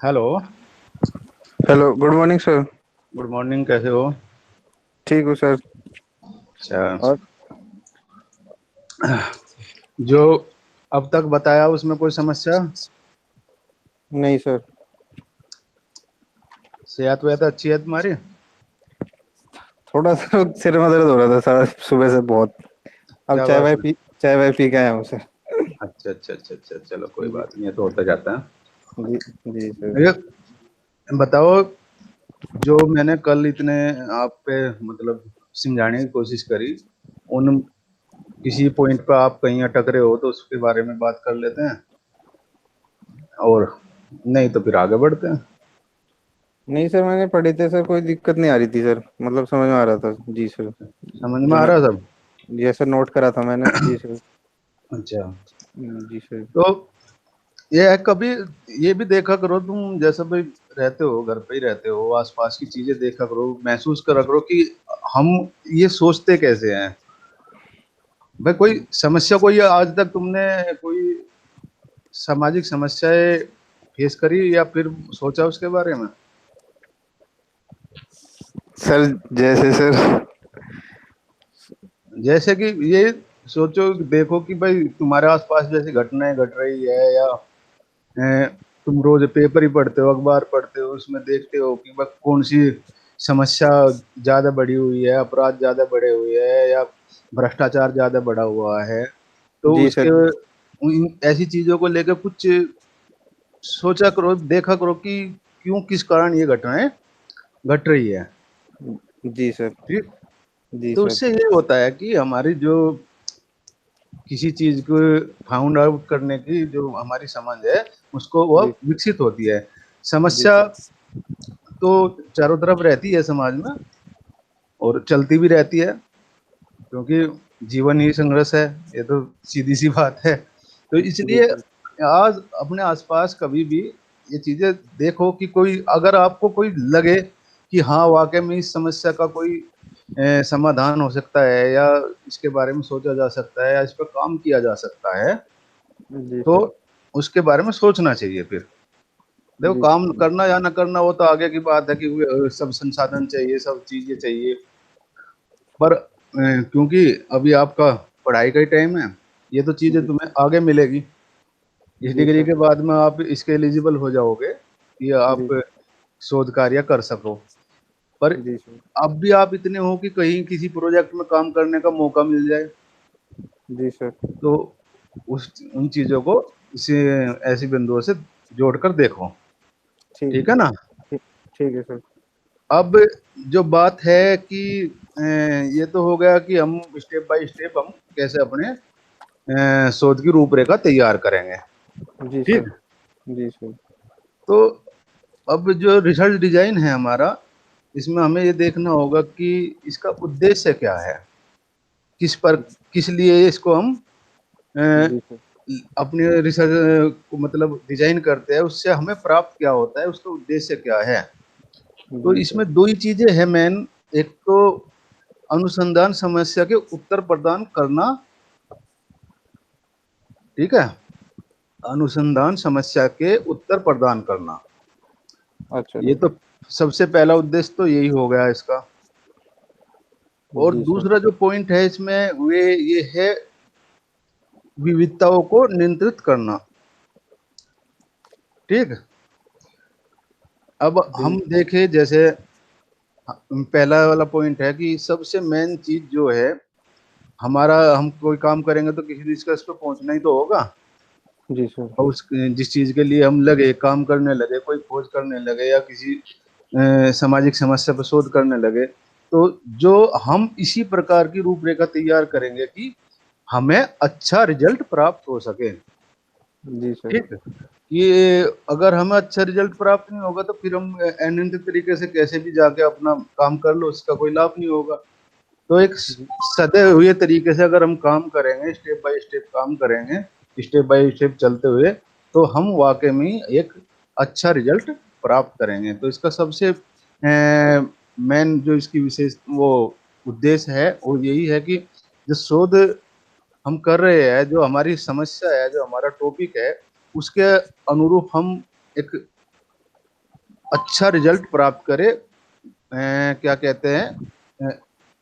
Hello. Hello, good morning sir. Good morning, कैसे हो? ठीक हूँ सर। अच्छा। और जो अब तक बताया उसमें कोई समस्या? नहीं सर। सेहत वेहत अच्छी है तुम्हारी? थोड़ा सा सिर में दर्द हो रहा था सर, सुबह से बहुत। अब क्या बात है? चाय वाय पी के आया हूँ सर। अच्छा अच्छा अच्छा अच्छा, चलो कोई जी। बात नहीं, है तो होता जाता है। जी। जी सर। ये बताओ, जो मैंने कल इतने आप पे मतलब समझाने की कोशिश करी, उन किसी पॉइंट पर आप कहीं अटक रहे हो तो उसके बारे में बात कर लेते हैं, और नहीं तो फिर आगे बढ़ते हैं। नहीं सर, मैंने पढ़े थे सर, कोई दिक्कत नहीं आ रही थी सर, मतलब समझ में आ रहा था जी सर। समझ में जो आ मैं रहा है सब? ये सर नोट करा था मैंने जी सर। अच्छा। जी सर। तो ये है कभी ये भी देखा करो तुम, जैसे भाई रहते हो, घर पे ही रहते हो, आसपास की चीजें देखा करो, महसूस करा करो कि हम ये सोचते कैसे हैं। भाई कोई समस्या, कोई आज तक तुमने कोई सामाजिक समस्याएं फेस करी या फिर सोचा उसके बारे में? सर जैसे सर। जैसे कि ये सोचो, देखो कि भाई तुम्हारे आसपास जैसी घटनाएं घट रही है, या तुम रोज पेपर ही पढ़ते हो, अखबार पढ़ते हो, उसमें देखते हो कि भाई कौन सी समस्या ज्यादा बढ़ी हुई है, अपराध ज्यादा बढ़े हुए हैं, या भ्रष्टाचार ज्यादा बढ़ा हुआ है। तो जी उसके सर। ऐसी चीजों को लेकर कुछ सोचा करो, देखा करो कि क्यों, किस कारण ये घटनाएं घट रही है। जी सर। ठीक। जी तो सर। उससे ये होता है कि हमारी जो किसी चीज को फाउंड आउट करने की जो हमारी समझ है, उसको वो जी। विकसित होती है। जी समस्या सर। तो चारों तरफ रहती है समाज में, और चलती भी रहती है, क्योंकि जीवन ही संघर्ष है। ये तो सीधी सी बात है। तो जी इसलिए सर। आज अपने आसपास कभी भी ये चीजें देखो कि कोई, अगर आपको कोई लगे कि हाँ वाकई में इस समस्या का कोई समाधान हो सकता है, या इसके बारे में सोचा जा सकता है, या इस पर काम किया जा सकता है, जी तो सर। उसके बारे में सोचना चाहिए। फिर देखो, जी काम सर। करना या ना करना वो तो आगे की बात है, कि सब संसाधन चाहिए, सब चीजें चाहिए। पर क्योंकि अभी आपका पढ़ाई का ही टाइम है, ये तो चीजें जी। तुम्हें आगे मिलेगी। इस जी डिग्री सर। के बाद में आप इसके एलिजिबल हो जाओगे कि आप जी। शोध कार्य कर सको। पर जी सर। अब भी आप इतने हो कि कहीं किसी प्रोजेक्ट में काम करने का मौका मिल जाए, जी सर। तो उस उन चीजों को इसे ऐसी बिंदुओं से जोड़कर देखो। ठीक। ठीक है ना? ठीक। ठीक है सर। अब जो बात है कि ये तो हो गया कि हम स्टेप बाय स्टेप हम कैसे अपने शोध की रूपरेखा तैयार करेंगे। जी सर। ठीक। जी सर। तो अब जो रिसर्च डिजाइन है हमारा, इसमें हमें ये देखना होगा कि इसका उद्देश्य क्या है, किस पर, किस लिए इसको हम अ, जी सर। अपने रिसर्च को मतलब डिजाइन करते हैं, उससे हमें प्राप्त क्या होता है, उसका उद्देश्य क्या है। तो जी सर। इसमें दो ही चीजें हैं मेन। एक तो अनुसंधान समस्या के उत्तर प्रदान करना। ठीक है, अनुसंधान समस्या के उत्तर प्रदान करना, अच्छा ये सर। तो सबसे पहला उद्देश्य तो यही हो गया इसका। और जी सर। दूसरा जो पॉइंट है इसमें वे ये है विविधताओं को नियंत्रित करना। ठीक। अब जी। हम देखें, जैसे पहला वाला पॉइंट है कि सबसे मेन चीज जो है हमारा, हम कोई काम करेंगे तो किसी निष्कर्ष पे पहुंचना ही तो होगा। जी सर। और उस जिस चीज के लिए हम लगे, काम करने लगे, कोई खोज करने लगे, या किसी सामाजिक समस्या पर शोध करने लगे, तो जो हम इसी प्रकार की रूपरेखा तैयार करेंगे कि हमें अच्छा रिजल्ट प्राप्त हो सके। जी सर। ठीक। ये अगर हमें अच्छा रिजल्ट प्राप्त नहीं होगा तो फिर हम अनियंत्रित तरीके से कैसे भी जाके अपना काम कर लो, उसका कोई लाभ नहीं होगा। तो एक जी। सदे हुए तरीके से अगर हम काम करेंगे, स्टेप बाय स्टेप काम करेंगे, स्टेप बाय स्टेप चलते हुए, तो हम वाकई में एक अच्छा रिजल्ट प्राप्त करेंगे। तो इसका सबसे मेन जो इसकी विशेष वो उद्देश्य है वो यही है कि जो शोध हम कर रहे हैं, जो हमारी समस्या है, जो हमारा टॉपिक है, उसके अनुरूप हम एक अच्छा रिजल्ट प्राप्त करे, क्या कहते हैं,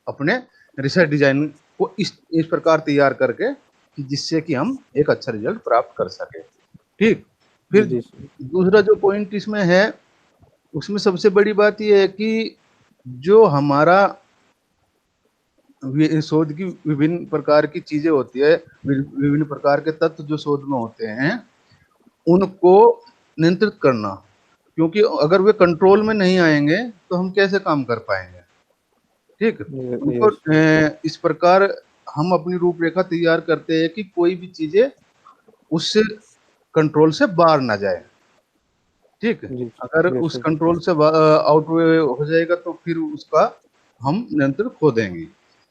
अपने रिसर्च डिजाइन को इस प्रकार तैयार करके कि जिससे कि हम एक अच्छा रिजल्ट प्राप्त कर सके। ठीक। फिर जी सर। दूसरा जो पॉइंट इसमें है, उसमें सबसे बड़ी बात यह है कि जो हमारा शोध की विभिन्न प्रकार की चीजें होती है, विभिन्न प्रकार के तत्व जो शोध में होते हैं, उनको नियंत्रित करना। क्योंकि अगर वे कंट्रोल में नहीं आएंगे तो हम कैसे काम कर पाएंगे। ठीक। उनको यस। इस प्रकार हम अपनी रूपरेखा तैयार करते हैं कि कोई भी चीजें उस कंट्रोल से बाहर ना जाए। ठीक। जी। अगर यस उस सर। कंट्रोल से आउट हो जाएगा तो फिर उसका हम नियंत्रण खो देंगे,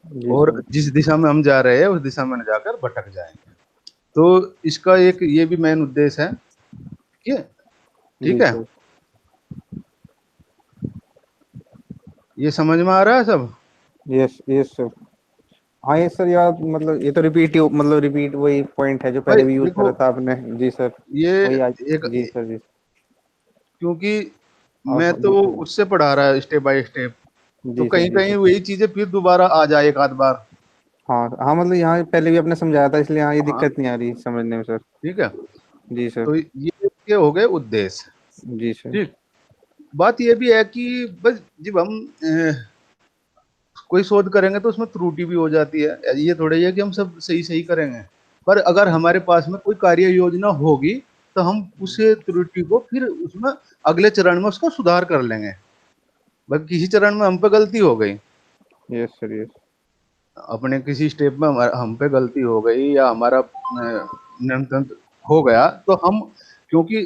जी और सर। जिस दिशा में हम जा रहे हैं उस दिशा में न जाकर भटक जाएंगे। तो इसका एक ये भी मेन उद्देश्य है। ठीक है। ठीक जी है। सर। ये समझ में आ रहा है सब? Yes yes sir. हाँ ये सर यार, मतलब ये तो रिपीट वही पॉइंट है जो भाई पहले भी यूज देखो, करा था आपने। जी सर। ये वही आज। एक, जी सर। जी। क्योंकि मैं और तो जी सर। उससे पढ़ा रहा है स्टेप बाय स्टेप, तो जी सर। कहीं जी कहीं सर। वही चीजें फिर दोबारा आ जाए एक आध बार। हाँ हाँ, मतलब यहाँ पहले भी आपने समझाया था, इसलिए हाँ ये हाँ। दिक्कत नहीं आ रही समझने में सर। ठीक है। जी सर। तो ये हो गए उद्देश्य। जी सर। ठीक। बात ये भी है कि बस जब हम कोई शोध करेंगे तो उसमें त्रुटि भी हो जाती है। ये थोड़ा ही है कि हम सब सही सही करेंगे, पर अगर हमारे पास में कोई कार्य योजना होगी तो हम उस त्रुटि को फिर उसमें अगले चरण में उसका सुधार कर लेंगे। भाई किसी चरण में हम पे गलती हो गई, यस सर। यस। अपने किसी स्टेप में हम पे गलती हो गई या हमारा नियंत्रण हो गया, तो हम, क्योंकि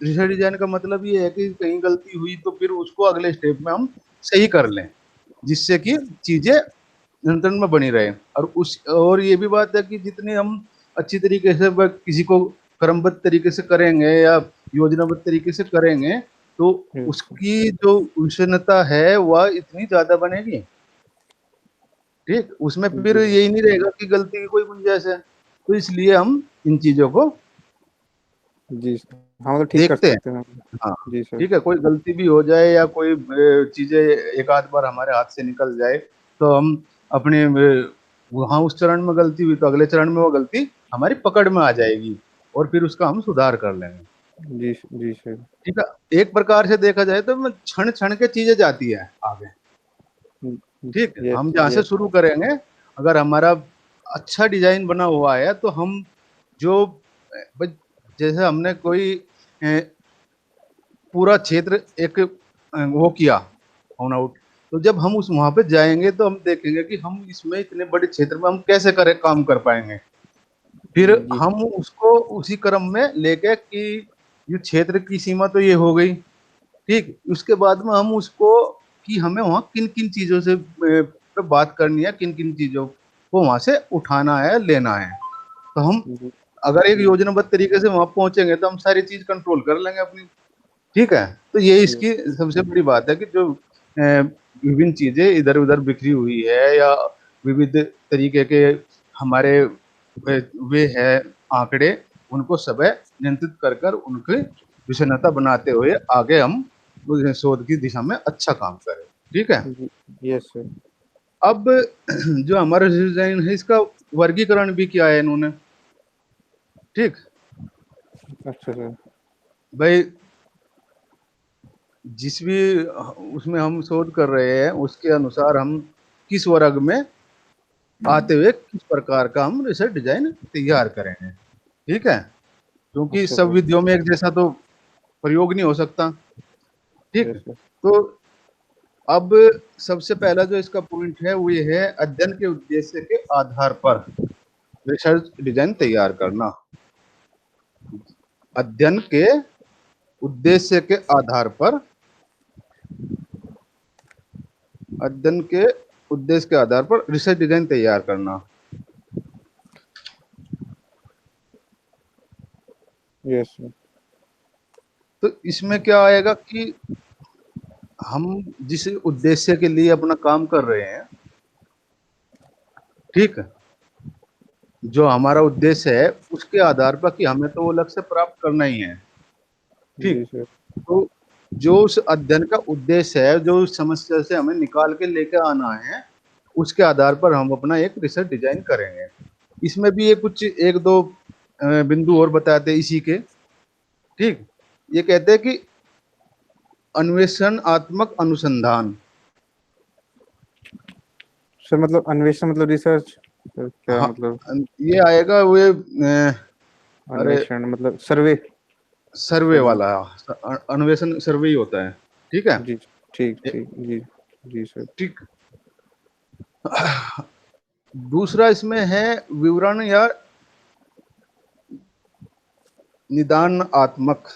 रिसर्च डिजाइन का मतलब ये है कि कहीं गलती हुई तो फिर उसको अगले स्टेप में हम सही कर लें, जिससे कि चीजें नियंत्रण में बनी रहे। और ये भी बात है कि जितनी हम अच्छी तरीके से किसी को क्रमबद्ध तरीके से करेंगे या योजनाबद्ध तरीके से करेंगे, तो यस। उसकी जो विषमता है वह इतनी ज्यादा बनेगी। ठीक। उसमें फिर जी यही नहीं रहेगा कि गलती की कोई गुंजाइश है, तो इसलिए हम इन चीजों को जी सर। हाँ मतलब ठीक कर देखते हैं। सकते हैं। हाँ। जी सर। ठीक है, कोई गलती भी हो जाए या कोई चीजें एक आध बार हमारे हाथ से निकल जाए, तो हम अपने वहां उस चरण में गलती हुई तो अगले चरण में वो गलती हमारी पकड़ में आ जाएगी, और फिर उसका हम सुधार कर लेंगे। जी जी सर। ठीक है। एक प्रकार से देखा जाए तो क्षण क्षण के चीजें जाती है आगे। ठीक है। हम यस जहाँ से यस। शुरू करेंगे, अगर हमारा अच्छा डिजाइन बना हुआ है तो हम जो जैसे हमने कोई पूरा क्षेत्र एक वो किया फाउंड आउट, तो जब हम उस वहां पे जाएंगे तो हम देखेंगे कि हम इसमें इतने बड़े क्षेत्र में हम कैसे करें काम कर पाएंगे। फिर जी हम उसको उसी क्रम में लेके कि ये क्षेत्र की सीमा तो ये हो गई। ठीक। उसके बाद में हम उसको कि हमें वहाँ किन किन चीजों से पे बात करनी है, किन किन चीजों को वहां से उठाना है, लेना है। तो हम जी अगर एक जी योजनाबद्ध तरीके से वहां पहुंचेंगे तो हम सारी चीज कंट्रोल कर लेंगे अपनी। ठीक है। तो ये जी इसकी सबसे बड़ी बात है कि जो विभिन्न चीजें इधर उधर बिखरी हुई है या विविध तरीके के हमारे वे है आंकड़े, उनको सब नियंत्रित कर कर उनकी विषमता बनाते हुए आगे हम उस शोध की दिशा में अच्छा काम करें। ठीक है। जी। Yes sir. अब जो हमारा डिजाइन है इसका वर्गीकरण भी किया है इन्होंने। ठीक। अच्छा सर। भाई जिस भी उसमें हम शोध कर रहे हैं उसके अनुसार हम किस वर्ग में आते हुए किस प्रकार का हम रिसर्च डिजाइन तैयार करेंगे। ठीक है। क्योंकि अच्छा सब सर। विधियों में एक जैसा तो प्रयोग नहीं हो सकता। ठीक। Yes sir. तो अब सबसे पहला जो इसका पॉइंट है वो ये है, अध्ययन के उद्देश्य के आधार पर रिसर्च डिजाइन तैयार करना। अध्ययन के उद्देश्य के आधार पर, अध्ययन के उद्देश्य के आधार पर रिसर्च डिजाइन तैयार करना। Yes sir. तो इसमें क्या आएगा कि हम जिस उद्देश्य के लिए अपना काम कर रहे हैं, ठीक है, जो हमारा उद्देश्य है उसके आधार पर कि हमें तो वो लक्ष्य प्राप्त करना ही है। जी ठीक। सर। तो जो उस अध्ययन का उद्देश्य है, जो उस समस्या से हमें निकाल के लेके आना है, उसके आधार पर हम अपना एक रिसर्च डिजाइन करेंगे। इसमें भी ये कुछ एक दो बिंदु और बताते हैं इसी के। ठीक, ये कहते हैं कि अन्वेषणात्मक अनुसंधान। सर मतलब अन्वेषण मतलब रिसर्च, क्या हाँ, मतलब? ये आएगा वो अरे अन्वेषण मतलब सर्वे। सर्वे सर्वे। वाला, अन्वेषण सर्वे ही होता है। ठीक है। जी ठीक ए- ठीक जी। जी सर। ठीक। दूसरा इसमें है विवरण या निदानात्मक,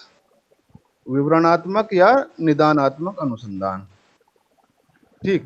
विवरणात्मक या निदानात्मक अनुसंधान। ठीक,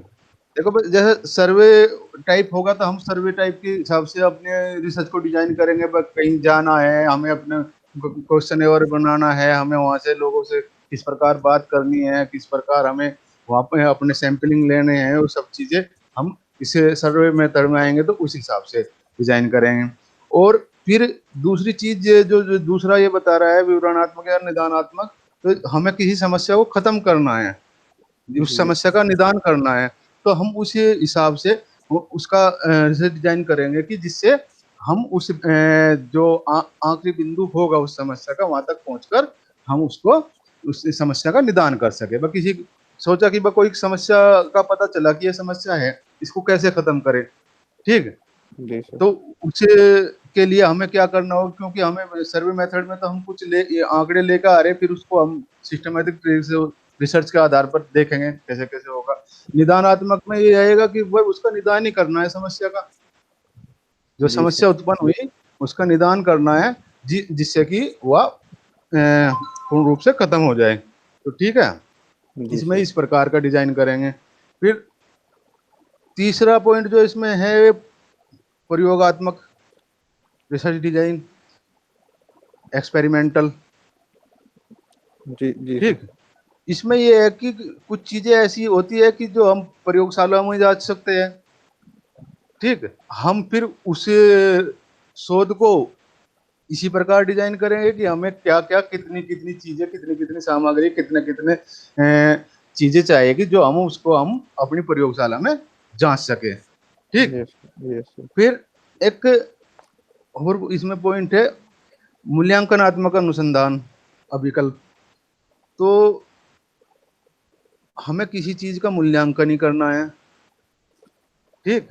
देखो भाई, जैसे सर्वे टाइप होगा तो हम सर्वे टाइप के हिसाब से अपने रिसर्च को डिजाइन करेंगे। बस कहीं जाना है हमें, अपने क्वेश्चन एवर बनाना है हमें, वहां से लोगों से किस प्रकार बात करनी है, किस प्रकार हमें वहां पे अपने सैंपलिंग लेने हैं, वो सब चीजें हम इसे सर्वे मेथड में आएंगे तो उस हिसाब से डिजाइन करेंगे। और फिर दूसरी चीज जो दूसरा ये बता रहा है विवरणात्मक या निदानात्मक, तो हमें किसी समस्या को खत्म करना है, उस जी समस्या का निदान करना है, तो हम उसी हिसाब से उसका रिसर्च डिजाइन करेंगे कि जिससे हम उस जो आखिरी बिंदु होगा उस समस्या का, वहां तक पहुंचकर हम उसको, उस समस्या का निदान कर सके। बस किसी सोचा कि कोई समस्या का पता चला कि ये समस्या है, इसको कैसे खत्म करें। ठीक, जी सर। तो उसे के लिए हमें क्या करना होगा, क्योंकि हमें सर्वे मेथड में तो हम कुछ ये आंकड़े लेकर आ रहे हैं, फिर उसको हम सिस्टमेटिक तरीके से रिसर्च के आधार पर देखेंगे कैसे कैसे होगा। निदानात्मक में ये आएगा कि वह उसका निदान ही करना है समस्या का, जो जी समस्या सर। उत्पन्न हुई उसका निदान करना है, जिससे कि वह पूर्ण रूप से खत्म हो जाए। तो ठीक है, जी इसमें सर। इस प्रकार का डिजाइन करेंगे। फिर तीसरा पॉइंट जो इसमें है प्रयोगात्मक रिसर्च डिजाइन, एक्सपेरिमेंटल। जी जी सर। ठीक, इसमें ये है कि कुछ चीजें ऐसी होती है कि जो हम प्रयोगशाला में जा सकते हैं। ठीक, हम फिर उस शोध को इसी प्रकार डिजाइन करेंगे कि हमें क्या क्या, कितनी कितनी चीजें, कितनी कितनी सामग्री, कितने कितने चीजें चाहिएगी जो हम उसको हम अपनी प्रयोगशाला में जांच सके। ठीक, यस यस सर। फिर एक और इसमें पॉइंट है मूल्यांकनात्मक अनुसंधान अभिकल्प। तो हमें किसी चीज का मूल्यांकन ही करना है। ठीक,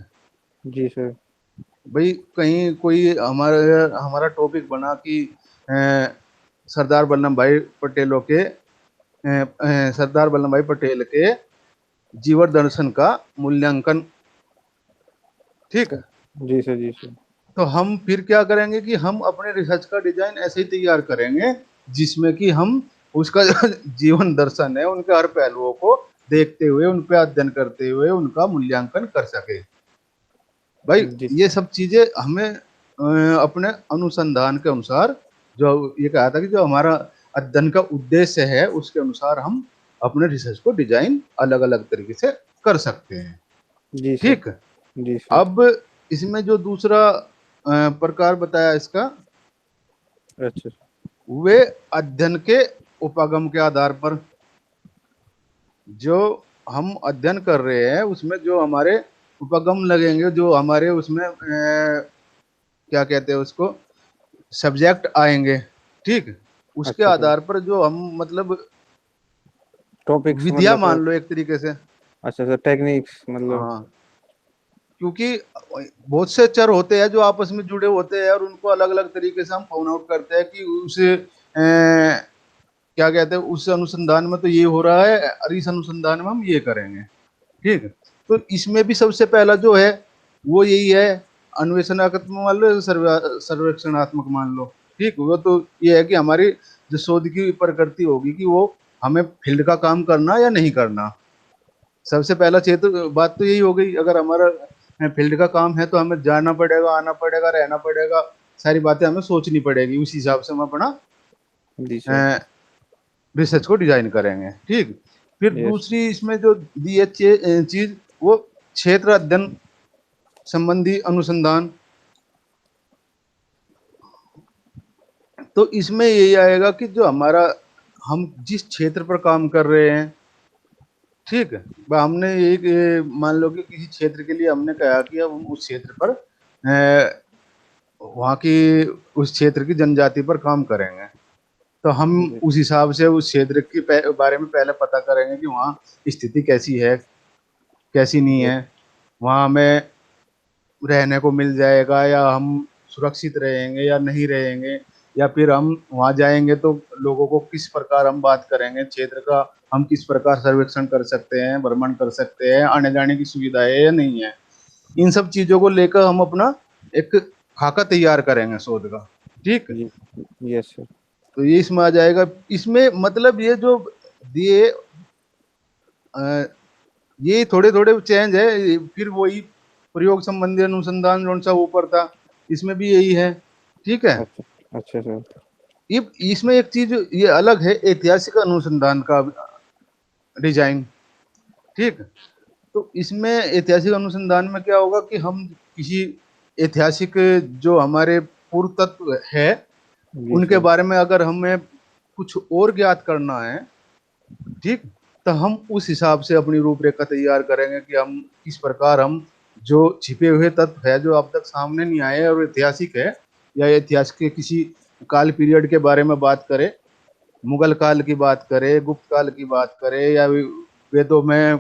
जी सर। भाई कहीं कोई हमारा हमारा टॉपिक बना कि अ, सरदार वल्लभ भाई पटेलों के सरदार वल्लभ भाई पटेल के जीवन दर्शन का मूल्यांकन। ठीक है, जी सर। जी सर। तो हम फिर क्या करेंगे कि हम अपने रिसर्च का डिजाइन ऐसे ही तैयार करेंगे जिसमें कि हम उसका जो जीवन दर्शन है उनके हर पहलुओं को देखते हुए, उन पे अध्ययन करते हुए उनका मूल्यांकन कर सके। भाई जी ये सब चीजें हमें अपने अनुसंधान के अनुसार, जो ये कहा था कि जो हमारा अध्ययन का उद्देश्य है उसके अनुसार हम अपने रिसर्च को डिजाइन अलग अलग तरीके से कर सकते हैं। जी सर। ठीक, जी सर। अब इसमें जो दूसरा प्रकार बताया इसका, अच्छा। वे अध्ययन के उपागम के आधार पर, जो हम अध्ययन कर रहे हैं उसमें जो हमारे उपगम लगेंगे, जो हमारे उसमें क्या कहते हैं उसको, सब्जेक्ट आएंगे। ठीक, उसके अच्छा सर। आधार पर जो हम मतलब टॉपिक्स विधिया मतलब सर। मान लो एक तरीके से। अच्छा सर, टेक्निक्स मतलब। हाँ, क्योंकि बहुत से चर होते हैं जो आपस में जुड़े होते हैं और उनको अलग अलग तरीके से हम फाउंड आउट करते हैं कि उसे क्या कहते हैं, उस अनुसंधान में तो ये हो रहा है और इस अनुसंधान में हम ये करेंगे। ठीक, तो इसमें भी सबसे पहला जो है वो यही है, अन्वेषणात्मक मान लो या सर्वेक्षणात्मक मान लो। ठीक, वो तो ये है कि हमारी जो शोध की प्रकृति होगी कि वो हमें फील्ड का काम करना या नहीं करना। सबसे पहला चीज तो बात तो यही हो गई, अगर हमारा फील्ड का काम है तो हमें जाना पड़ेगा, आना पड़ेगा, रहना पड़ेगा, सारी बातें हमें सोचनी पड़ेगी, उस हिसाब से हम अपना जी सर। रिसर्च को डिजाइन करेंगे। ठीक, फिर यस। दूसरी इसमें जो दी है चीज, वो क्षेत्र अध्ययन संबंधी अनुसंधान। तो इसमें यही आएगा कि जो हमारा हम जिस क्षेत्र पर काम कर रहे हैं, ठीक है, हमने एक मान लो कि किसी क्षेत्र के लिए हमने कहा कि अब हम उस क्षेत्र पर वहाँ की उस क्षेत्र की जनजाति पर काम करेंगे, तो हम जी उस हिसाब से उस क्षेत्र के बारे में पहले पता करेंगे कि वहाँ स्थिति कैसी है, कैसी नहीं जी है, वहाँ हमें रहने को मिल जाएगा या हम सुरक्षित रहेंगे या नहीं रहेंगे, या फिर हम वहाँ जाएंगे तो लोगों को किस प्रकार हम बात करेंगे, क्षेत्र का हम किस प्रकार सर्वेक्षण कर सकते हैं, भ्रमण कर सकते हैं, आने जाने की सुविधा है या नहीं है। इन सब चीजों को लेकर हम अपना एक खाका तैयार करेंगे शोध का। ठीक, जी। Yes sir. तो ये इसमें आ जाएगा। इसमें मतलब ये जो दिए ये थोड़े थोड़े चेंज है, फिर वही प्रयोग संबंधी अनुसंधान जो सा ऊपर था, इसमें भी यही है। ठीक है, अच्छा। अच्छा सर। ये इसमें एक चीज ये अलग है, ऐतिहासिक अनुसंधान का डिजाइन। ठीक, तो इसमें ऐतिहासिक अनुसंधान में क्या होगा कि हम किसी ऐतिहासिक जो हमारे पूर्व तत्व है जी उनके सर। बारे में अगर हमें कुछ और ज्ञात करना है, ठीक, तो हम उस हिसाब से अपनी रूपरेखा तैयार करेंगे कि हम किस प्रकार हम जो छिपे हुए तत्व है जो अब तक सामने नहीं आए और ऐतिहासिक है, या इतिहास के किसी काल पीरियड के बारे में बात करें, मुगल काल की बात करें, गुप्त काल की बात करें, या वेदों में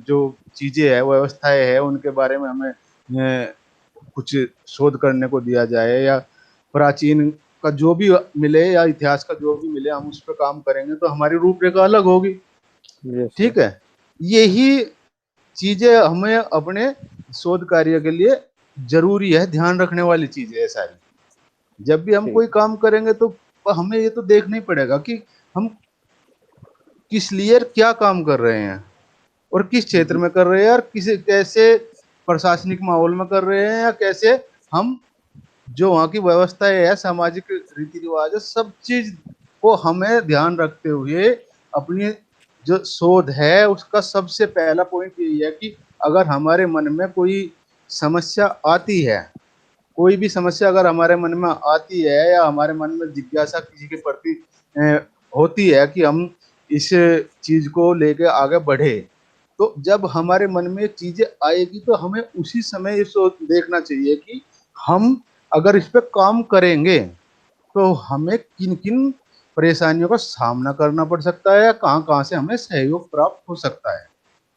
जो चीजें है व्यवस्थाएं है उनके बारे में हमें कुछ शोध करने को दिया जाए, या प्राचीन का जो भी मिले या इतिहास का जो भी मिले हम उस पर काम करेंगे तो हमारी रूपरेखा अलग होगी। Yes sir. ठीक है, यही चीजें हमें अपने शोध कार्य के लिए जरूरी है, ध्यान रखने वाली चीजें है सारी। जब भी हम ठीक। कोई काम करेंगे तो हमें ये तो देखना ही पड़ेगा कि हम किस लिए क्या काम कर रहे हैं और किस क्षेत्र जी में कर रहे हैं और किस कैसे प्रशासनिक माहौल में कर रहे हैं, या कैसे हम जो वहाँ की व्यवस्था है सामाजिक रीति रिवाज है सब चीज को हमें ध्यान रखते हुए अपनी जो शोध है उसका सबसे पहला पॉइंट यही है कि अगर हमारे मन में कोई समस्या आती है, कोई भी समस्या अगर हमारे मन में आती है या हमारे मन में जिज्ञासा किसी के प्रति होती है कि हम इस चीज को लेके आगे बढ़े, तो जब हमारे मन में चीजें आएगी तो हमें उसी समय ये सोच देखना चाहिए कि हम अगर इस पे काम करेंगे तो हमें किन किन परेशानियों का सामना करना पड़ सकता है या कहाँ कहाँ से हमें सहयोग प्राप्त हो सकता है।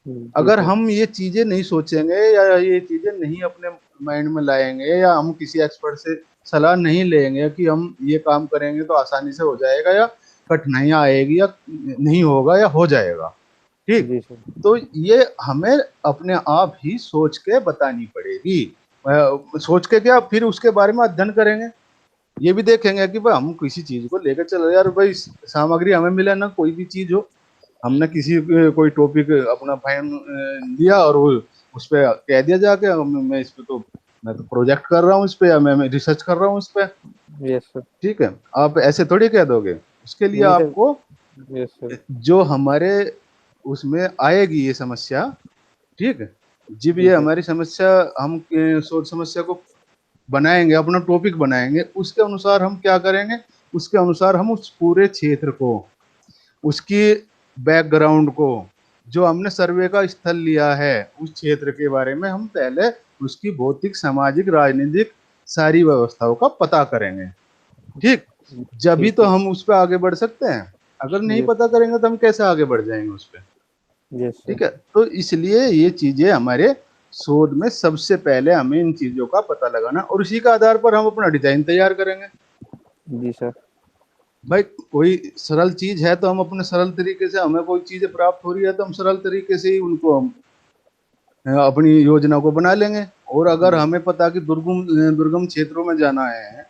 जी अगर सर। हम ये चीजें नहीं सोचेंगे या ये चीजें नहीं अपने माइंड में लाएंगे या हम किसी एक्सपर्ट से सलाह नहीं लेंगे कि हम ये काम करेंगे तो आसानी से हो जाएगा या कठिनाइयां आएगी या नहीं होगा या हो जाएगा, ठीक, जी सर। तो ये हमें अपने आप ही सोच के बतानी पड़ेगी। सोच के क्या, फिर उसके बारे में अध्ययन करेंगे, ये भी देखेंगे कि भाई हम किसी चीज को लेकर चल रहे हैं, यार भाई सामग्री हमें मिले ना कोई भी चीज हो, हमने किसी कोई टॉपिक अपना फाइन दिया और वो उस पे कह दिया जाके मैं इस पे तो मैं तो प्रोजेक्ट कर रहा हूँ इस पे या मैं रिसर्च कर रहा हूँ इस पे। Yes sir. ठीक है, आप ऐसे थोड़ी कह दोगे, उसके लिए नहीं सर। आपको यस सर। जो हमारे उसमें आएगी ये समस्या, ठीक है, जब जी ये सर। हमारी समस्या हम सोच समस्या को बनाएंगे, अपना टॉपिक बनाएंगे, उसके अनुसार हम क्या करेंगे, उसके अनुसार हम उस पूरे क्षेत्र को, उसकी बैकग्राउंड को, जो हमने सर्वे का स्थल लिया है उस क्षेत्र के बारे में हम पहले उसकी भौतिक सामाजिक राजनीतिक सारी व्यवस्थाओं का पता करेंगे। ठीक, जभी ठीक तो है। हम उस पर आगे बढ़ सकते हैं, अगर नहीं यस। पता करेंगे तो हम कैसे आगे बढ़ जाएंगे उस पर। Yes sir. ठीक है, तो इसलिए ये चीजें हमारे शोध में सबसे पहले हमें इन चीजों का पता लगाना और उसी के आधार पर हम अपना डिजाइन तैयार करेंगे। जी सर। भाई कोई सरल चीज है तो हम अपने सरल तरीके से, हमें कोई चीजें प्राप्त हो रही है तो हम सरल तरीके से ही उनको हम अपनी योजना को बना लेंगे। और अगर जी हमें पता कि दुर्गम दुर्गम क्षेत्रों में जाना है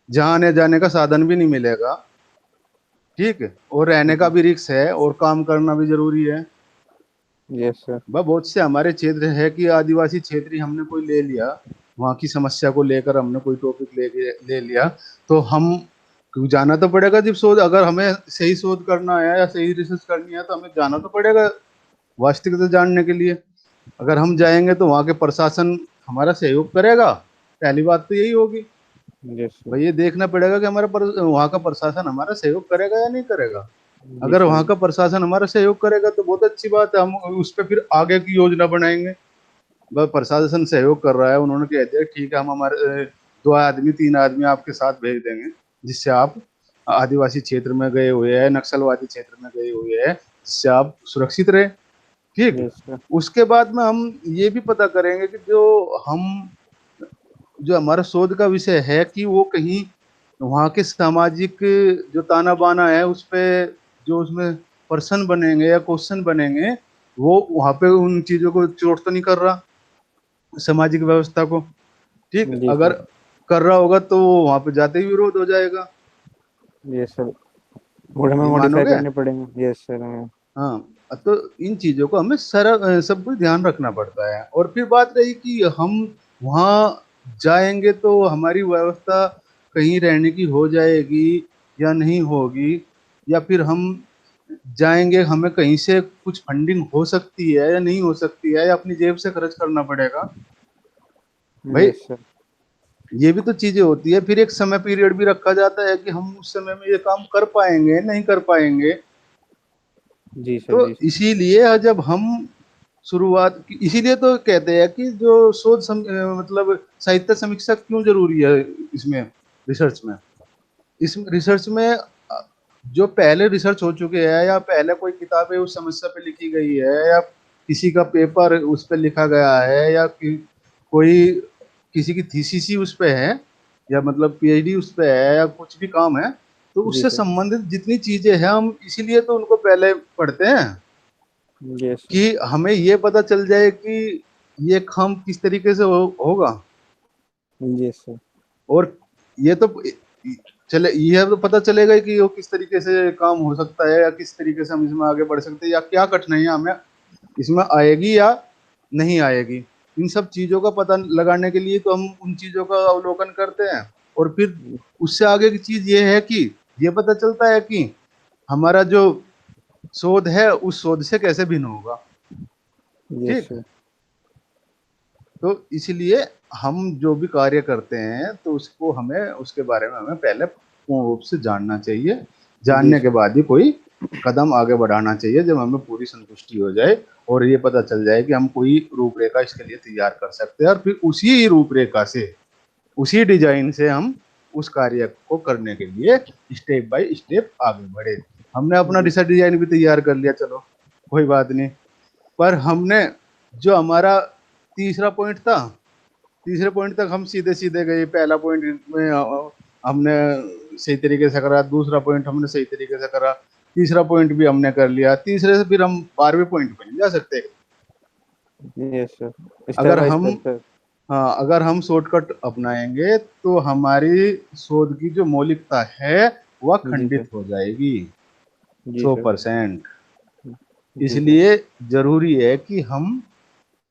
जहाँ आने जाने का साधन भी नहीं मिलेगा, ठीक है, और रहने का जी। भी रिस्क है और काम करना भी जरूरी है। Yes sir. वह बहुत से हमारे क्षेत्र है कि आदिवासी क्षेत्र ही हमने कोई ले लिया, वहाँ की समस्या को लेकर हमने कोई टॉपिक ले लिया, तो हम जाना तो पड़ेगा जब शोध, अगर हमें सही शोध करना है या सही रिसर्च करनी है तो हमें जाना तो पड़ेगा वास्तविकता जानने के लिए। अगर हम जाएंगे तो वहाँ के प्रशासन हमारा सहयोग करेगा, पहली बात तो यही होगी। Yes sir. भाई ये देखना पड़ेगा कि वहाँ का प्रशासन हमारा सहयोग करेगा या नहीं करेगा। जी अगर सर। वहाँ का प्रशासन हमारा सहयोग करेगा तो बहुत अच्छी बात है, हम उस पर फिर आगे की योजना बनाएंगे। बस प्रशासन सहयोग कर रहा है, उन्होंने कह दिया ठीक है हम हमारे 2 आदमी 3 आदमी आपके साथ भेज देंगे, जिससे आप आदिवासी क्षेत्र में गए हुए हैं, नक्सलवादी क्षेत्र में गए हुए हैं, जिससे आप सुरक्षित रहे। ठीक। Yes sir. उसके बाद में हम ये भी पता करेंगे कि जो हमारा शोध का विषय है कि वो कहीं वहाँ के सामाजिक जो ताना बाना है उस पे जो उसमें पर्सन बनेंगे या क्वेश्चन बनेंगे, वो वहाँ पे उन चीजों को चोट तो नहीं कर रहा सामाजिक व्यवस्था को। ठीक। जी अगर सर। कर रहा होगा तो वहां पे जाते ही विरोध हो जाएगा। Yes sir. और हमें ये मॉडिफाई मानोगे? करने पड़ेंगे। यस सर हमें। हाँ, तो इन चीजों को हमें सारा सब कुछ ध्यान रखना पड़ता है। और फिर बात रही कि हम वहाँ जाएंगे तो हमारी व्यवस्था कहीं रहने की हो जाएगी या नहीं होगी, या फिर हम जाएंगे हमें कहीं से कुछ फंडिंग हो सकती है या नहीं हो सकती है, या अपनी जेब से खर्च करना पड़ेगा। भाई यस सर। ये भी तो चीजें होती है। फिर एक समय पीरियड भी रखा जाता है कि हम उस समय में ये काम कर पाएंगे नहीं कर पाएंगे। जी सर। तो जी सर। इसीलिए जब हम इसीलिए तो कहते हैं कि जो मतलब साहित्य समीक्षा क्यों जरूरी है इसमें, रिसर्च में। इस रिसर्च में जो पहले रिसर्च हो चुके हैं या पहले कोई किताबें उस समस्या पे लिखी गई है, या किसी का पेपर उस पे लिखा गया है, या कोई किसी की थीसिस ही उस पे है, या मतलब पीएचडी उस पे है, या कुछ भी काम है, तो जी उससे सर। संबंधित जितनी चीजें हैं हम इसीलिए तो उनको पहले पढ़ते हैं यस सर। कि हमें ये पता चल जाए कि ये काम किस तरीके से होगा। Yes sir. और ये तो चले ये तो पता चलेगा ही कि वो किस तरीके से काम हो सकता है, या किस तरीके से हम इसमें आगे बढ़ सकते हैं, या क्या कठिनाइयां हमें इसमें आएगी या नहीं आएगी। इन सब चीजों का पता लगाने के लिए तो हम उन चीजों का अवलोकन करते हैं। और फिर उससे आगे की चीज ये है कि ये पता चलता है कि हमारा जो शोध है उस शोध से कैसे भिन्न होगा। यस ठीक। सर। तो इसलिए हम जो भी कार्य करते हैं तो उसको हमें उसके बारे में हमें पहले पूर्ण रूप से जानना चाहिए। जी जानने के सर। बाद ही कोई कदम आगे बढ़ाना चाहिए, जब हमें पूरी संतुष्टि हो जाए और ये पता चल जाए कि हम कोई रूपरेखा इसके लिए तैयार कर सकते हैं, और फिर उसी रूपरेखा से उसी डिजाइन से हम उस कार्य को करने के लिए स्टेप बाय स्टेप आगे बढ़े। हमने अपना जी। रिसर्च डिजाइन भी तैयार कर लिया, चलो कोई बात नहीं। पर हमने जो हमारा तीसरा पॉइंट था, तीसरे पॉइंट तक हम सीधे सीधे गए। पहला पॉइंट में हमने सही तरीके से करा, दूसरा पॉइंट हमने सही तरीके से करा, तीसरा पॉइंट भी हमने कर लिया, तीसरे से फिर हम 12वें पॉइंट पे नहीं जा सकते। Yes sir. स्टेप अगर बाय हम स्टेप सर। हाँ, अगर हम शॉर्टकट अपनाएंगे तो हमारी शोध की जो मौलिकता है वह जी खंडित सर। हो जाएगी जी सौ सर। परसेंट जी सर। इसलिए जरूरी है कि हम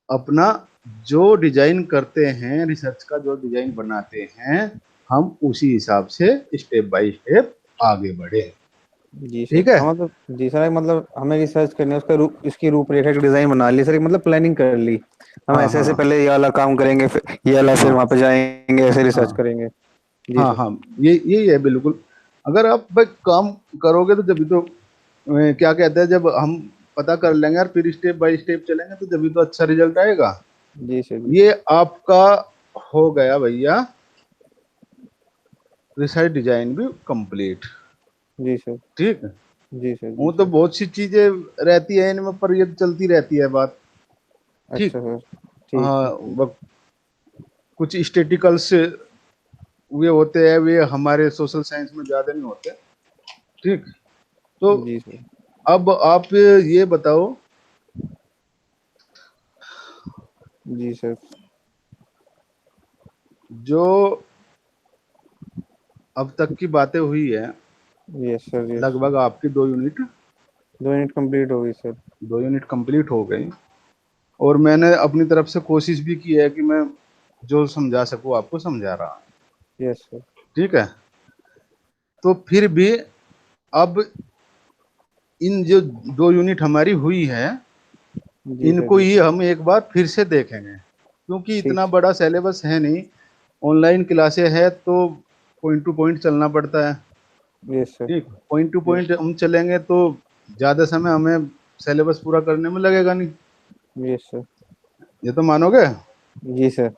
अपना जो डिजाइन करते हैं, रिसर्च का जो डिजाइन बनाते हैं, हम उसी हिसाब से स्टेप बाय स्टेप आगे बढ़े। जी सर ठीक है। हाँ मतलब जी सर मतलब हमें रिसर्च करनी है उसका रूप इसकी रूपरेखा की डिजाइन बना ली सर एक मतलब प्लानिंग कर ली। हम हाँ ऐसे ऐसे हाँ पहले ये वाला काम करेंगे फिर ये वाला फिर हाँ वहां पे जाएंगे ऐसे रिसर्च हाँ करेंगे। जी हाँ सर। हाँ, ये यही है बिल्कुल। अगर आप भाई काम करोगे तो जब तो क्या कहते हैं, जब हम पता कर लेंगे और फिर स्टेप बाय स्टेप चलेंगे तो जब तो अच्छा रिजल्ट आएगा। जी सर। जी ये सर। आपका हो गया भैया रिसर्च डिजाइन भी कंप्लीट। जी सर। ठीक। जी सर। जी वो तो सर। बहुत सी चीजें रहती है इनमें, पर ये चलती रहती है बात। अच्छा ठीक। सर। ठीक हाँ, है ठीक। कुछ स्टेटिकल्स वे होते हैं, वे हमारे सोशल साइंस में ज्यादा नहीं होते। ठीक। तो जी सर। अब आप ये बताओ, जी सर। जो अब तक की बातें हुई है, यस सर। यस। लगभग आपकी 2 यूनिट 2 यूनिट कंप्लीट हो गई सर। 2 यूनिट कंप्लीट हो गई। और मैंने अपनी तरफ से कोशिश भी की है कि मैं जो समझा सकूं आपको समझा रहा हूं। Yes sir. ठीक है। तो फिर भी अब इन जो 2 यूनिट हमारी हुई है, जी सर। इनको जी ही सर। हम एक बार फिर से देखेंगे, क्योंकि ठीक इतना बड़ा सिलेबस है नहीं। ऑनलाइन क्लासे है तो पॉइंट टू पॉइंट चलना पड़ता है। Yes sir. ठीक, पॉइंट टू पॉइंट हम चलेंगे तो ज्यादा समय हमें सिलेबस पूरा करने में लगेगा नहीं। Yes sir. ये तो मानोगे? जी सर।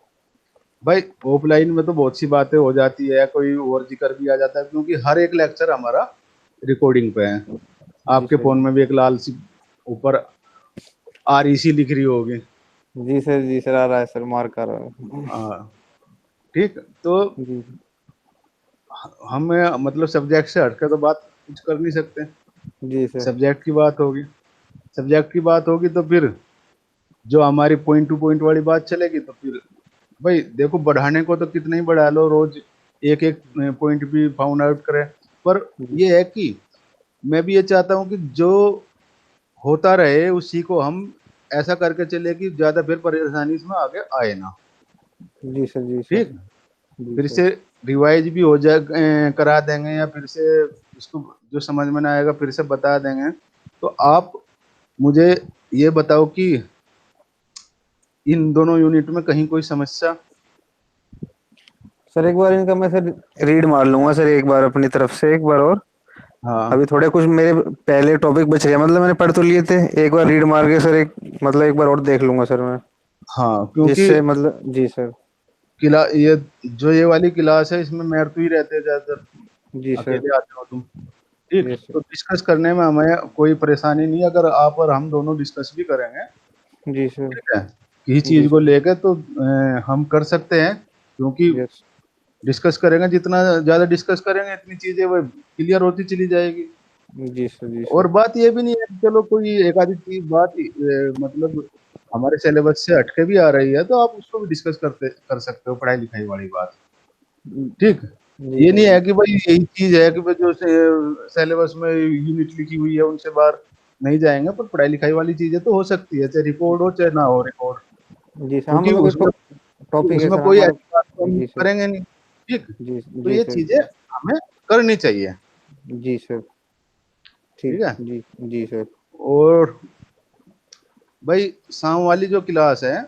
भाई ऑफलाइन में तो बहुत सी बातें हो जाती है, कोई और जिक्र भी आ जाता है, क्योंकि हर एक लेक्चर हमारा रिकॉर्डिंग पे है। जी आपके सर। फोन में भी एक लाल सी ऊपर REC लिख रही होगी। जी सर। जी सर, आ रहा है सर, मार्क आ रहा है। हाँ, ठीक। तो जी। हमें मतलब सब्जेक्ट से हटकर तो बात कुछ कर नहीं सकते। जी सर। सब्जेक्ट की बात होगी, सब्जेक्ट की बात होगी तो फिर जो हमारी पॉइंट टू पॉइंट वाली बात चलेगी तो फिर भाई देखो, बढ़ाने को तो कितना ही बढ़ा लो, रोज एक एक पॉइंट भी फाउंड आउट करें। पर जी ये है कि मैं भी ये चाहता हूँ कि जो होता रहे उसी को हम ऐसा करके चले कि ज्यादा फिर परेशानी इसमें आगे आए ना। जी सर। जी सर। ठीक, जी फिर सर। से रिवाइज भी हो जाए, करा देंगे, या फिर से उसको जो समझ में ना आएगा फिर से बता देंगे। तो आप मुझे ये बताओ कि इन दोनों यूनिट में कहीं कोई समस्या? सर एक बार इनका मैं सर रीड मार लूंगा सर, एक बार अपनी तरफ से एक बार और। हाँ अभी थोड़े कुछ मेरे पहले टॉपिक बच रहे हैं, मतलब मैंने पढ़ तो लिए थे, एक बार रीड मार के सर एक मतलब एक बार और देख लूंगा सर मैं, हाँ, क्योंकि जिससे मतलब जी सर। किला ये जो ये वाली क्लास है इसमें मेहनत ही रहते हैं ज्यादातर, जी सर। अकेले आते हो तुम। ठीक, यस तो सर। डिस्कस करने में हमें कोई परेशानी नहीं, अगर आप और हम दोनों डिस्कस भी करेंगे, जी सर। ठीक है, किसी जी चीज को सर। लेकर तो हम कर सकते हैं, क्योंकि यस। डिस्कस करेंगे, जितना ज्यादा डिस्कस करेंगे इतनी चीजें वो क्लियर होती चली जाएगी। जी सर। जी और सर। बात ये भी नहीं है कि चलो कोई एक आधी चीज बात मतलब हमारे सिलेबस से हटके भी आ रही है तो आप उसको भी डिस्कस कर सकते हो, पढ़ाई लिखाई वाली बात। ठीक, जी ये सर। नहीं है जी कि भाई यही चीज है कि भाई जो सिलेबस में यूनिट लिखी हुई है उनसे बाहर नहीं जाएंगे, पर पढ़ाई लिखाई वाली चीजें तो हो सकती है, चाहे रिकॉर्ड हो चाहे ना हो रिकॉर्ड। जी सर, हाँ क्योंकि मतलब उसमें कोई टॉपिक है उसमें सर कोई हमारा। ऐसी बात तो हम जी सर। करेंगे नहीं। ठीक, जी तो जी ये सर। चीजें हमें करनी चाहिए। जी सर। ठीक। ठीक है। जी। जी सर। और भाई शाम वाली जो क्लास है,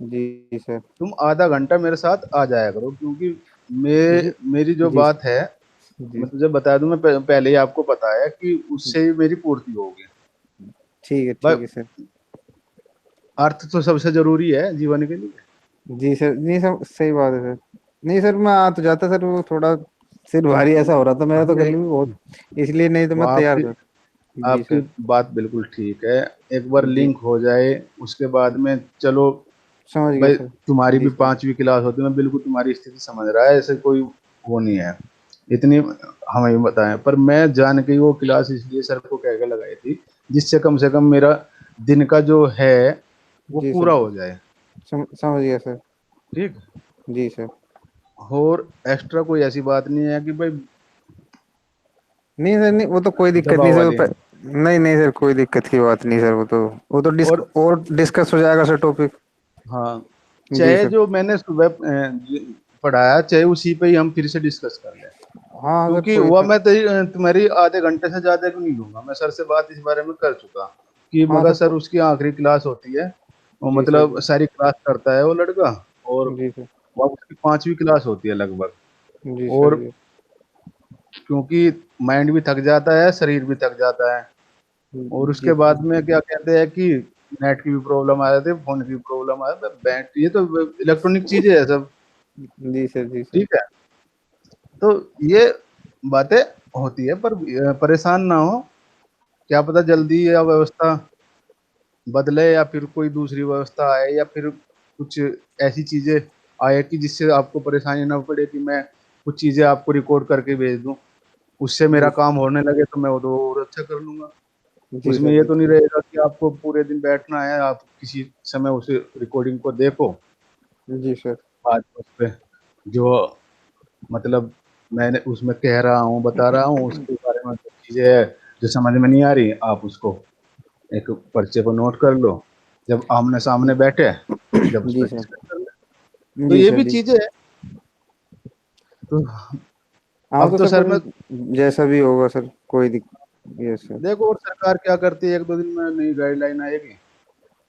जी सर। तुम आधा घंटा मेरे साथ आ जाया करो, क्योंकि जी। मेरी जो जी बात है, जी। मैं तुझे बता दूं, मैं पहले ही आपको बताया कि उससे ही मेरी पूर्ति होगी। भाई ठीक है सर। अर्थ तो सबसे जरूरी है जीवन के लिए। जी सर। नहीं सर, सही बात है सर। नहीं सर, मैं आ तो जाता सर, वो थोड़ा सिर भारी ऐसा हो रहा था मेरा तो नहीं, गले में बहुत, इसलिए नहीं तो वो मैं तैयार आपकी था। जी आपकी सर। बात बिल्कुल ठीक है। एक बार जी। लिंक हो जाए उसके बाद में चलो। समझ गया भाई सर। तुम्हारी जी भी सर। 5वीं क्लास होती है, मैं बिल्कुल तुम्हारी स्थिति समझ रहा है, ऐसे कोई वो नहीं है इतनी, हमें भी बताएं, पर मैं जान के ही वो क्लास इसलिए सर को कह के लगाई थी, जिससे कम से कम मेरा दिन का जो है वो जी पूरा सर। हो जाए। समझ गया सर। ठीक, जी सर। और एक्स्ट्रा कोई ऐसी बात नहीं है कि भाई नहीं सर, नहीं वो तो कोई दिक्कत नहीं दबाव सर, वाली। नहीं नहीं सर, कोई दिक्कत की बात नहीं सर, वो तो और डिस्कस हो जाएगा सर टॉपिक। हाँ, जी चाहे सर। जो मैंने सुबह पढ़ाया चाहे उसी पे ही हम फिर से डिस्कस कर लें, हाँ सर, क्योंकि कोई हुआ सर। मैं तुम्हारी आधे घंटे से ज्यादा की नहीं लूंगा। मैं सर से बात इस बारे में कर चुका कि हाँ मगर सर सर उसकी आखिरी क्लास होती है, वो जी सर। मतलब सारी क्लास करता है वो लड़का, और जी सर। वो उसकी 5वीं क्लास होती है लगभग। जी सर। और जी। क्योंकि माइंड भी थक जाता है, शरीर भी थक जाता है, और जी उसके बाद में क्या कहते हैं कि नेट की भी प्रॉब्लम आ जाती है, फोन की भी प्रॉब्लम आ जाती है, बैटरी, ये तो इलेक्ट्रॉनिक चीजें है सब। जी सर। जी सर। ठीक है, तो ये बातें होती है, पर परेशान ना हो। क्या पता जल्दी यह व्यवस्था बदले, या फिर कोई दूसरी व्यवस्था आए, या फिर कुछ ऐसी चीजें आए कि जिससे आपको परेशानी ना पड़े, कि मैं कुछ चीजें आपको रिकॉर्ड करके भेज दूं, उससे मेरा जी काम होने लगे तो मैं वो तो और अच्छा कर लूंगा। जी उसमें सर। ये जी तो नहीं रहेगा कि आपको पूरे दिन बैठना है, आप किसी समय उस रिकॉर्डिंग को देखो, जी सर। बाद में उस पे जो मतलब मैंने उसमें कह रहा हूँ बता रहा हूँ उसके बारे में जो चीजें है जो समझ में नहीं आ रही, आप उसको एक पर्चे पर नोट कर लो, जब आमने सामने बैठे जब उस जी पर सर। डिस्कस कर ले। तो जी ये सर। भी जी। चीजें हैं। तो हाँ अब तो तो सर सर मैं कोई जैसा भी होगा सर, कोई दिक्कत। Yes sir. देखो और सरकार क्या करती है, 1-2 दिन में नई गाइडलाइन आएगी।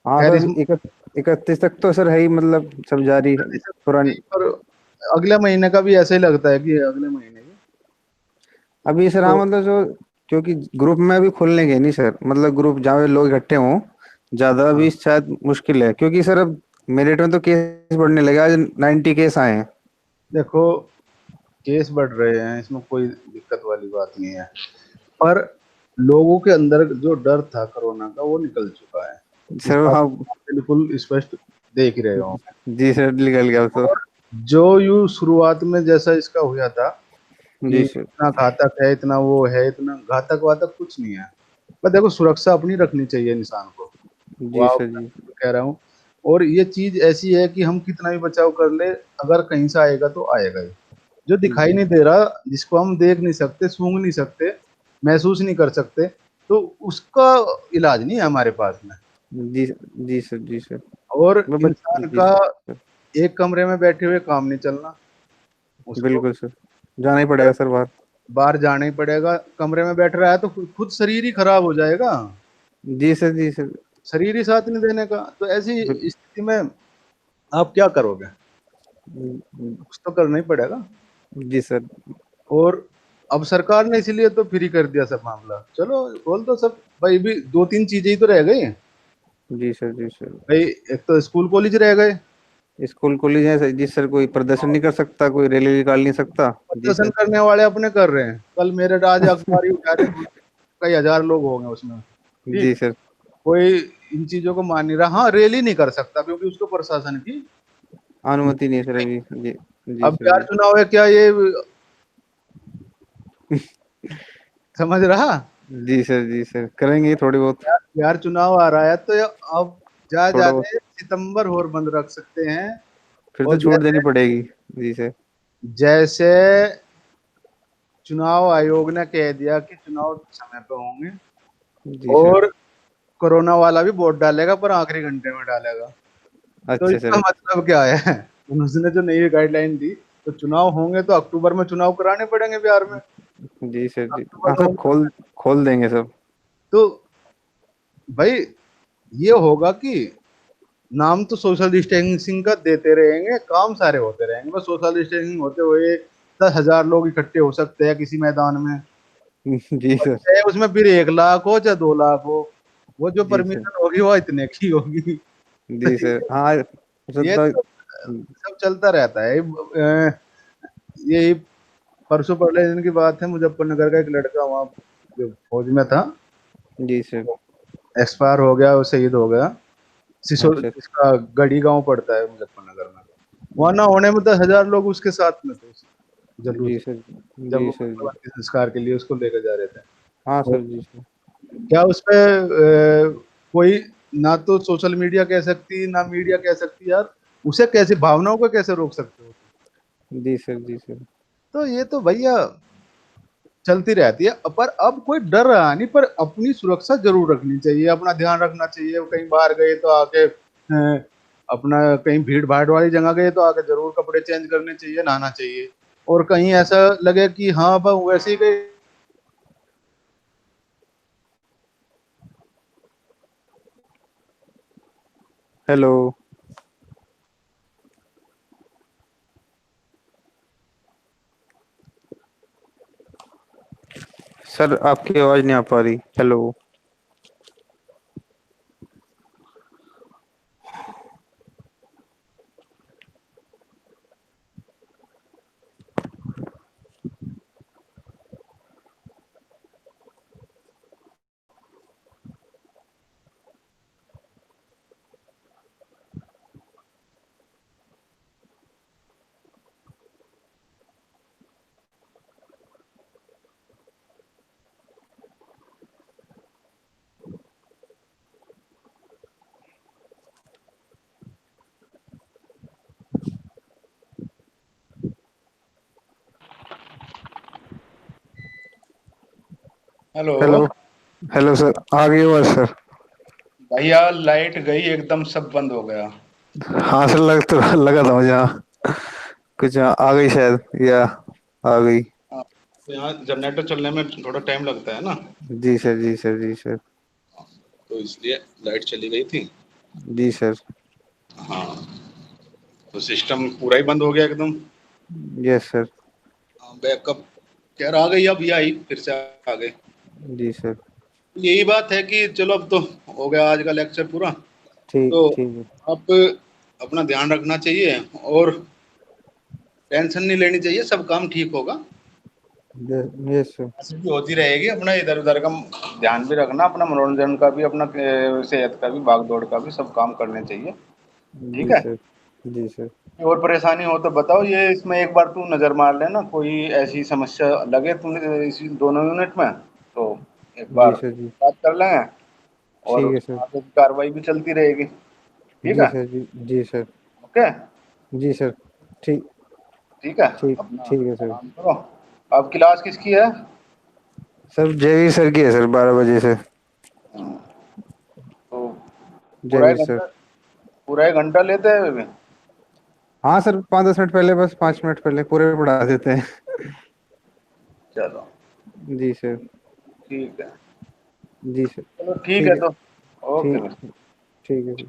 हाँ खैर इस सर, 31 तक तो सर है ही, मतलब सब जारी है पुरानी। पर अगले महीने का भी ऐसे ही लगता है कि अगले महीने भी अभी सर, हाँ तो मतलब जो, क्योंकि ग्रुप में अभी खुलने के नहीं सर, मतलब ग्रुप जहाँ पे लोग इकट्ठे हों ज्यादा, हाँ अभी शायद मुश्किल है, क्योंकि सर अब मेरिट में तो केस बढ़ने लगे, आज 90 केस आए हैं। देखो, केस बढ़ रहे हैं, इसमें कोई दिक्कत वाली बात नहीं है, पर लोगों के अंदर जो डर था कोरोना का वो निकल चुका है। इस सर बात हाँ। को आप बिल्कुल स्पष्ट देख ही रहे हो। जी सर, निकल गया तो। और जो यू शुरुआत में जैसा इसका हुआ था कि जी सर। इतना घातक है, इतना वो है, इतना घातक वातक कुछ नहीं है। पर देखो, सुरक्षा अपनी रखनी चाहिए इंसान को, वो जी आप सर। जी कह रहा हूँ। और ये चीज ऐसी है कि हम कितना भी बचाव कर ले, अगर कहीं से आएगा तो आएगा ही। जो दिखाई जी नहीं दे रहा, जिसको हम देख नहीं सकते, सूंघ नहीं सकते, महसूस नहीं कर सकते, तो उसका इलाज नहीं है हमारे पास में। जी जी सर। जी सर। और इंसान जी का सर। एक कमरे में बैठे हुए काम नहीं चलना, उसको बिल्कुल सर, जाना ही पड़ेगा सर बाहर। बाहर जाना ही पड़ेगा। कमरे में बैठ रहा है तो खुद शरीर ही खराब हो जाएगा, जी सर। जी सर। शरीर ही साथ नहीं देने का। तो ऐसी बिल- स्थिति में आप क्या करोगे? कुछ तो करना ही पड़ेगा। जी सर। और अब सरकार ने इसीलिए तो फ्री कर दिया सब मामला, चलो बोल दो सब। भाई भी दो तीन चीजें ही तो रह गई जी सर। जी सर। भाई। एक तो स्कूल कॉलेज रह गए। स्कूल कॉलेज है सर। जी सर, कोई प्रदर्शन नहीं कर सकता, कोई रैली निकाल नहीं सकता। जी प्रदर्शन सर। करने वाले अपने कर रहे हैं, कल मेरे आज अखबार ही उठा रहे हैं, कई हजार लोग हो गए उसमें। जी ठीक, सर। कोई इन चीजों को मान नहीं रहा। हाँ, रैली नहीं कर सकता क्योंकि उसको प्रशासन की, अनुमति नहीं है सर अभी। जी। जी अब सर। बिहार जी चुनाव है क्या ये, समझ रहा? जी सर। जी सर, करेंगे थोड़ी बहुत। बिहार चुनाव आ रहा है तो अब जा थोड़ा बहुत जाते सितंबर और बंद रख सकते हैं। फिर तो और छूट देनी पड़ेगी। जी सर। जैसे चुनाव आयोग ने कह दिया कि चुनाव समय पे होंगे, जी सर। और कोरोना वाला भी वोट डालेगा पर आखिरी घंटे में डालेगा, तो अच्छा इसका सर। मतलब क्या है? उसने जो नई गाइडलाइन दी, तो चुनाव होंगे तो अक्टूबर में चुनाव कराने पड़ेंगे बिहार में। जी सर। जी अक्टूबर हाँ में सब होंगे खोल खोल देंगे सब। तो भाई ये होगा कि नाम तो सोशल डिस्टेंसिंग का देते रहेंगे, काम सारे होते रहेंगे, बस सोशल डिस्टेंसिंग होते हुए 10,000 लोग इकट्ठे हो सकते हैं किसी मैदान में। जी और सर। चाहे उसमें फिर 1 लाख हो चाहे 2 लाख हो, वो जो जी सर। परमिशन होगी वो इतने की होगी। जी सर। हाँ ये सब। तो सब चलता रहता है। यही परसों पहले दिन की बात है, मुजफ्फरनगर का एक लड़का वहाँ जो फौज में था, जी सर। एक्सपायर हो गया, वो शहीद हो गया। सिसोर, अच्छा। इसका गढ़ी गांव पड़ता है मुजफ्फरनगर में। वहां ना होने में 10,000 लोग उसके साथ में थे, उस जी जुलूस सर। जब जी वो सर। जी अंतिम संस्कार के लिए उसको लेकर जा रहे थे। हाँ तो सर। जी सर। क्या उसपे कोई, ना तो सोशल मीडिया कह सकती ना मीडिया कह सकती यार, उसे कैसे, भावनाओं को कैसे रोक सकते हो? जी सर। जी सर। तो ये तो भैया चलती रहती है। पर अब कोई डर रहा नहीं, पर अपनी सुरक्षा जरूर रखनी चाहिए, अपना ध्यान रखना चाहिए। कहीं बाहर गए तो आके अपना, कहीं भीड़ भाड़ वाली जगह गए तो आके जरूर कपड़े चेंज करने चाहिए, नहाना चाहिए। और कहीं ऐसा लगे कि हाँ बस वैसे ही गए, हेलो सर, आपकी आवाज नहीं आ पा रही। Hello. Hello. Hello. Hello sir, आ गई आवाज सर। भैया लाइट गई एकदम, सब बंद हो गया। हाँ सर, लगा था मुझे। हाँ कुछ आ गई शायद, या आ गई। हाँ, तो यहाँ जनरेटर चलने में थोड़ा टाइम लगता है ना, जी सर। जी सर। जी सर। तो इसलिए लाइट चली गई थी। जी सर। हाँ, तो सिस्टम पूरा ही बंद हो गया एकदम। Yes sir. बैकअप खैर आ गई, अब ये आई फिर से आ गई। जी सर। यही बात है कि चलो अब तो हो गया आज का लेक्चर पूरा। ठीक तो ठीक है। अब अपना ध्यान रखना चाहिए और टेंशन नहीं लेनी चाहिए, सब काम ठीक होगा। Yes sir. ऐसे भी होती रहेगी, अपना इधर उधर का ध्यान भी रखना, अपना मनोरंजन का भी, अपना सेहत का भी, भाग दौड़ का भी, सब काम करने चाहिए। ठीक जी है। सर। जी सर। और परेशानी हो तो बताओ, ये इसमें एक बार तू नजर मार लेना, कोई ऐसी समस्या लगे तुम्हें इसी दोनों यूनिट में तो एक जी बार सर। जी बात कर लेंगे। और ठीक है उसमें सर। आगे की कार्रवाई भी चलती रहेगी। ठीक जी है। सर। जी जी सर। ओके। जी सर। ठीक। ठीक है। ठीक अपना ठीक है सर। आराम करो। अब क्लास किसकी है? सर जयवीर सर की है सर, 12 बजे से। तो पूरा जयवीर एक सर। घंटा, पूरा एक घंटा लेते हैं अभी? हाँ सर, 5-10 मिनट पहले, बस 5 मिनट पहले पूरे पढ़ा देते हैं। चलो जी सर। ठीक है। जी सर। चलो ठीक ठीक है है। तो। ओके। ठीक। ठीक है सर।